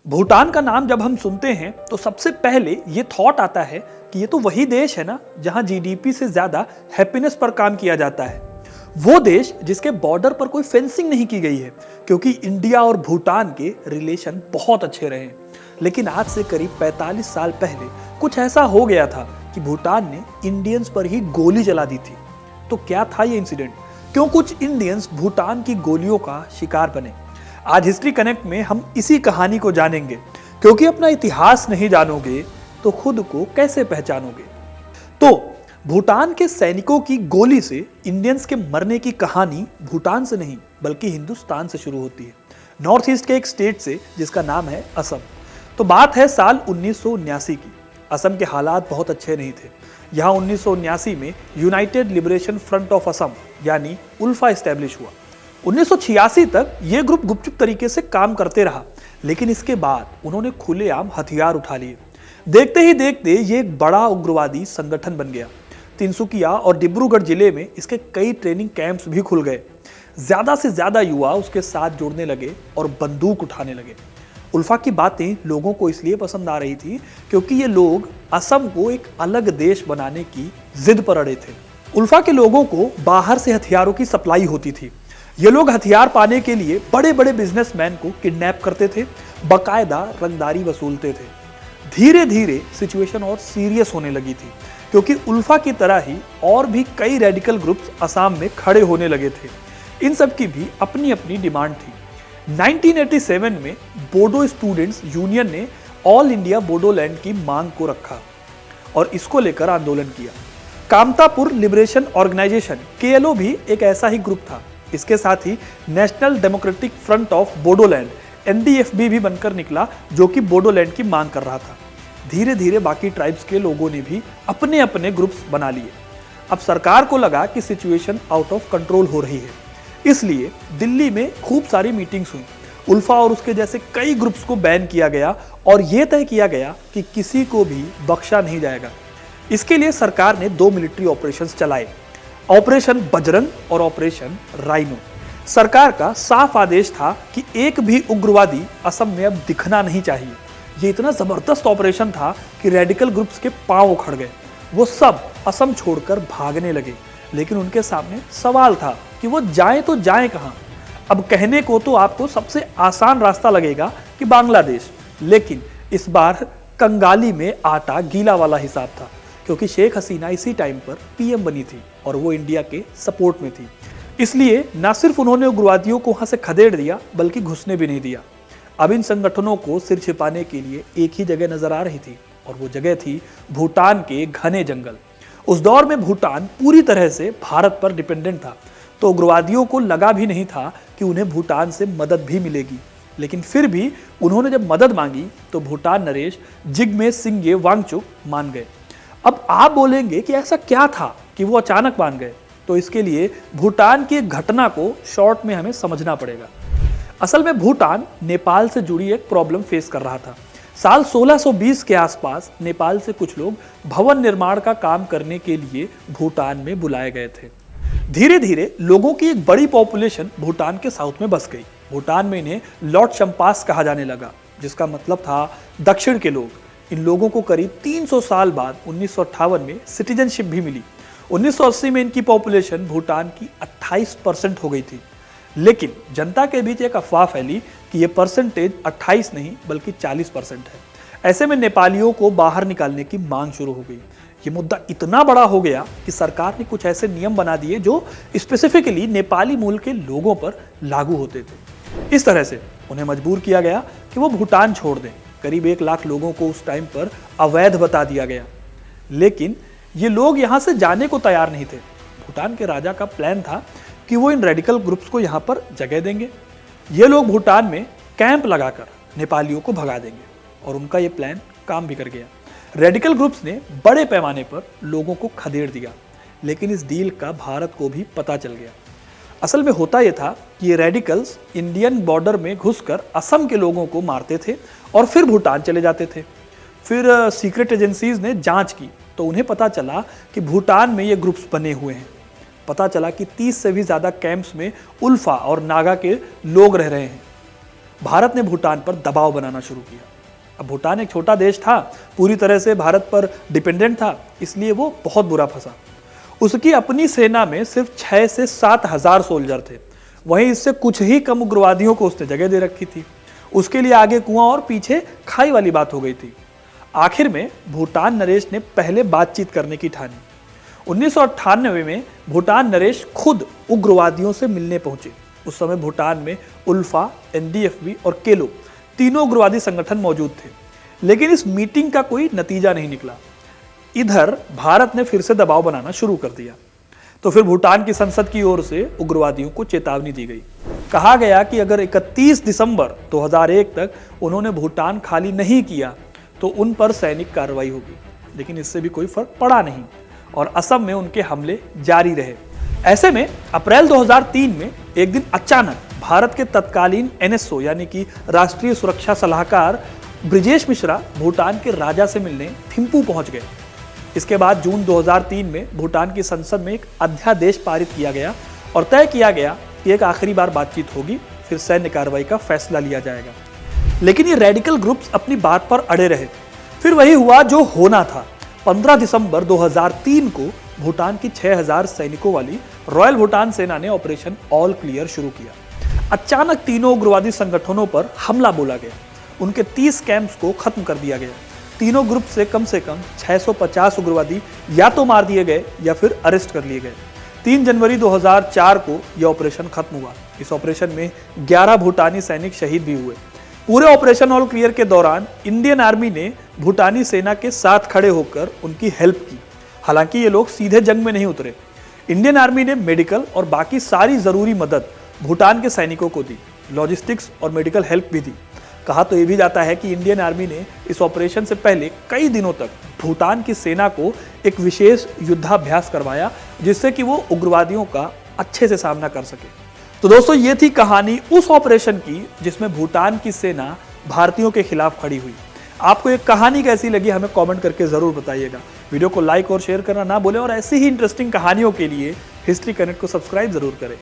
भूटान का नाम जब हम सुनते हैं तो सबसे पहले ये थॉट आता है कि ये तो वही देश है ना जहां जीडीपी से ज्यादा हैप्पीनेस पर काम किया जाता है। वो देश जिसके बॉर्डर पर कोई फेंसिंग नहीं की गई है, क्योंकि इंडिया और भूटान के रिलेशन बहुत अच्छे रहे हैं। लेकिन आज से करीब 45 साल पहले कुछ ऐसा हो गया था कि भूटान ने इंडियंस पर ही गोली चला दी थी। तो क्या था ये इंसिडेंट? क्यों कुछ इंडियंस भूटान की गोलियों का शिकार बने? आज हिस्ट्री कनेक्ट में हम इसी कहानी को जानेंगे, क्योंकि अपना इतिहास नहीं जानोगे तो खुद को कैसे पहचानोगे। तो भूटान के सैनिकों की गोली से इंडियंस के मरने की कहानी भूटान से नहीं बल्कि हिंदुस्तान से शुरू होती है, नॉर्थ ईस्ट के एक स्टेट से जिसका नाम है असम। तो बात है साल 1979 की। असम के हालात बहुत अच्छे नहीं थे। यहाँ 1979 में United liberation front of Assam यानी उल्फा एस्टेब्लिश हुआ। 1986 तक ये ग्रुप गुपचुप तरीके से काम करते रहा, लेकिन इसके बाद उन्होंने खुलेआम हथियार उठा लिए। देखते ही देखते ये एक बड़ा उग्रवादी संगठन बन गया। तिनसुकिया और डिब्रूगढ़ जिले में इसके कई ट्रेनिंग कैंप्स भी खुल गए। ज्यादा से ज्यादा युवा उसके साथ जुड़ने लगे और बंदूक उठाने लगे। उल्फा की बातें लोगों को इसलिए पसंद आ रही थी क्योंकि ये लोग असम को एक अलग देश बनाने की जिद पर अड़े थे। उल्फा के लोगों को बाहर से हथियारों की सप्लाई होती थी। ये लोग हथियार पाने के लिए बड़े बड़े बिजनेसमैन को किडनैप करते थे, बकायदा रंगदारी वसूलते थे। धीरे धीरे सिचुएशन और सीरियस होने लगी थी, क्योंकि उल्फा की तरह ही और भी कई रेडिकल ग्रुप्स असम में खड़े होने लगे थे। इन सब की भी अपनी अपनी डिमांड थी। 1987 में बोडो स्टूडेंट्स यूनियन ने ऑल इंडिया बोडोलैंड की मांग को रखा और इसको लेकर आंदोलन किया। कामतापुर लिबरेशन ऑर्गेनाइजेशन KLO भी एक ऐसा ही ग्रुप था। इसके साथ ही national democratic front of Bodoland NDFB भी बनकर निकला, जो कि बोडोलैंड की मांग कर रहा था। धीरे धीरे बाकी ट्राइब्स के लोगों ने भी अपने अपने ग्रुप्स बना लिए। अब सरकार को लगा कि सिचुएशन आउट ऑफ कंट्रोल हो रही है, इसलिए दिल्ली में खूब सारी मीटिंग्स हुई। उल्फा और उसके जैसे कई ग्रुप्स को बैन किया गया और यह तय किया गया कि किसी को भी बख्शा नहीं जाएगा। इसके लिए सरकार ने 2 मिलिट्री ऑपरेशंस चलाए, ऑपरेशन बजरंग और ऑपरेशन राइनो। सरकार का साफ आदेश था कि एक भी उग्रवादी असम में अब दिखना नहीं चाहिए। ये इतना जबरदस्त ऑपरेशन था कि रेडिकल ग्रुप्स के पांव उखड़ गए। वो सब असम छोड़कर भागने लगे, लेकिन उनके सामने सवाल था कि वो जाएं तो जाएं कहां। अब कहने को तो आपको सबसे आसान रास्ता लगेगा कि बांग्लादेश, लेकिन इस बार कंगाली में आटा गीला वाला हिसाब था, क्योंकि शेख हसीना इसी टाइम पर PM बनी थी और वो इंडिया के सपोर्ट में थी। इसलिए न सिर्फ उन्होंने उग्रवादियों को वहां से खदेड़ दिया, बल्कि घुसने भी नहीं दिया। अब इन संगठनों को सिर छिपाने के लिए एक ही जगह नजर आ रही थी, और वो जगह थी भूटान के घने जंगल। उस दौर में भूटान पूरी तरह से भारत पर डिपेंडेंट था, तो उग्रवादियों को लगा भी नहीं था कि उन्हें भूटान से मदद भी मिलेगी। लेकिन फिर भी उन्होंने जब मदद मांगी तो भूटान नरेश जिग्मे सिंगे वांगचुक मान गए। अब आप बोलेंगे कि ऐसा क्या था कि वो अचानक मान गए, तो इसके लिए भूटान की एक घटना को शॉर्ट में हमें समझना पड़ेगा। असल में भूटान नेपाल से जुड़ी एक प्रॉब्लम फेस कर रहा था। साल 1620 के आसपास नेपाल से कुछ लोग भवन निर्माण का काम करने के लिए भूटान में बुलाए गए थे। धीरे धीरे लोगों की एक बड़ी पॉपुलेशन भूटान के साउथ में बस गई। भूटान में इन्हें लॉर्ड शम्पास कहा जाने लगा, जिसका मतलब था दक्षिण के लोग। इन लोगों को करीब 300 साल बाद 1958 में सिटीजनशिप भी मिली। 1980 में इनकी पॉपुलेशन भूटान की 28% हो गई थी। लेकिन जनता के बीच एक अफवाह फैली कि यह परसेंटेज 28 नहीं बल्कि 40% है। ऐसे में नेपालियों को बाहर निकालने की मांग शुरू हो गई। ये मुद्दा इतना बड़ा हो गया कि सरकार ने कुछ ऐसे नियम बना दिए जो स्पेसिफिकली नेपाली मूल के लोगों पर लागू होते थे। इस तरह से उन्हें मजबूर किया गया कि वो भूटान छोड़ दें। करीब 1 लाख लोगों को उस टाइम पर अवैध बता दिया गया, लेकिन ये लोग यहाँ से जाने को तैयार नहीं थे। भूटान के राजा का प्लान था कि वो इन रेडिकल ग्रुप्स को यहाँ पर जगह देंगे। ये लोग भूटान में कैंप लगाकर नेपालियों को भगा देंगे, और उनका ये प्लान काम भी कर गया। रेडिकल ग्रुप्स ने बड़े पैमाने पर लोगों को खदेड़ दिया, लेकिन इस डील का भारत को भी पता चल गया। असल में होता यह था कि ये रेडिकल्स इंडियन बॉर्डर में घुसकर असम के लोगों को मारते थे और फिर भूटान चले जाते थे। फिर सीक्रेट एजेंसीज ने जांच की तो उन्हें पता चला कि भूटान में ये ग्रुप्स बने हुए हैं। पता चला कि 30 से भी ज़्यादा कैंप्स में उल्फा और नागा के लोग रह रहे हैं। भारत ने भूटान पर दबाव बनाना शुरू किया। अब भूटान एक छोटा देश था, पूरी तरह से भारत पर डिपेंडेंट था, इसलिए वो बहुत बुरा फंसा। उसकी अपनी सेना में सिर्फ 6 से 7 हजार सोल्जर थे, वहीं इससे कुछ ही कम उग्रवादियों को उसने जगह दे रखी थी। उसके लिए आगे कुआं और पीछे खाई वाली बात हो गई थी। आखिर में भूटान नरेश ने पहले बातचीत करने की ठानी। 1998 में भूटान नरेश खुद उग्रवादियों से मिलने पहुंचे। उस समय भूटान में उल्फा, एनडीएफबी और केलो तीनों उग्रवादी संगठन मौजूद थे, लेकिन इस मीटिंग का कोई नतीजा नहीं निकला। इधर भारत ने फिर से दबाव बनाना शुरू कर दिया। तो फिर भूटान की संसद की ओर से उग्रवादियों को चेतावनी दी गई। कहा गया कि अगर 31 दिसंबर 2001 तक उन्होंने भूटान खाली नहीं किया तो उन पर सैनिक कार्रवाई होगी। लेकिन इससे भी कोई फर्क पड़ा नहीं और असम में उनके हमले जारी रहे। ऐसे में अप्रैल 2003 में एक दिन अचानक भारत के तत्कालीन एनएसओ यानी कि राष्ट्रीय सुरक्षा सलाहकार ब्रिजेश मिश्रा भूटान के राजा से मिलने थिम्पू पहुंच गए। इसके बाद जून 2003 में भूटान की संसद में एक अध्यादेश पारित किया गया और तय किया गया कि एक आखिरी बार बातचीत होगी, फिर सैन्य कार्रवाई का फैसला लिया जाएगा। लेकिन ये रेडिकल ग्रुप्स अपनी बात पर अड़े रहे। फिर वही हुआ जो होना था। 15 दिसंबर 2003 को भूटान की 6000 सैनिकों वाली रॉयल भूटान सेना ने ऑपरेशन ऑल क्लियर शुरू किया। अचानक तीनों उग्रवादी संगठनों पर हमला बोला गया। उनके 30 कैंप्स को खत्म कर दिया गया। तीनों ग्रुप से कम 650 उग्रवादी या तो मार दिए गए या फिर अरेस्ट कर लिए गए। 3 जनवरी 2004 को यह ऑपरेशन खत्म हुआ। इस ऑपरेशन में 11 भूटानी सैनिक शहीद भी हुए। पूरे ऑपरेशन ऑल क्लियर के दौरान इंडियन आर्मी ने भूटानी सेना के साथ खड़े होकर उनकी हेल्प की। हालांकि ये लोग सीधे जंग में नहीं उतरे। इंडियन आर्मी ने मेडिकल और बाकी सारी जरूरी मदद भूटान के सैनिकों को दी, लॉजिस्टिक्स और मेडिकल हेल्प भी दी। कहा तो ये भी जाता है कि इंडियन आर्मी ने इस ऑपरेशन से पहले कई दिनों तक भूटान की सेना को एक विशेष युद्धाभ्यास करवाया, जिससे कि वो उग्रवादियों का अच्छे से सामना कर सके। तो दोस्तों, ये थी कहानी उस ऑपरेशन की जिसमें भूटान की सेना भारतीयों के खिलाफ खड़ी हुई। आपको ये कहानी कैसी लगी हमें कमेंट करके जरूर बताइएगा। वीडियो को लाइक और शेयर करना ना भूलें और ऐसी ही इंटरेस्टिंग कहानियों के लिए हिस्ट्री कनेक्ट को सब्सक्राइब जरूर करें।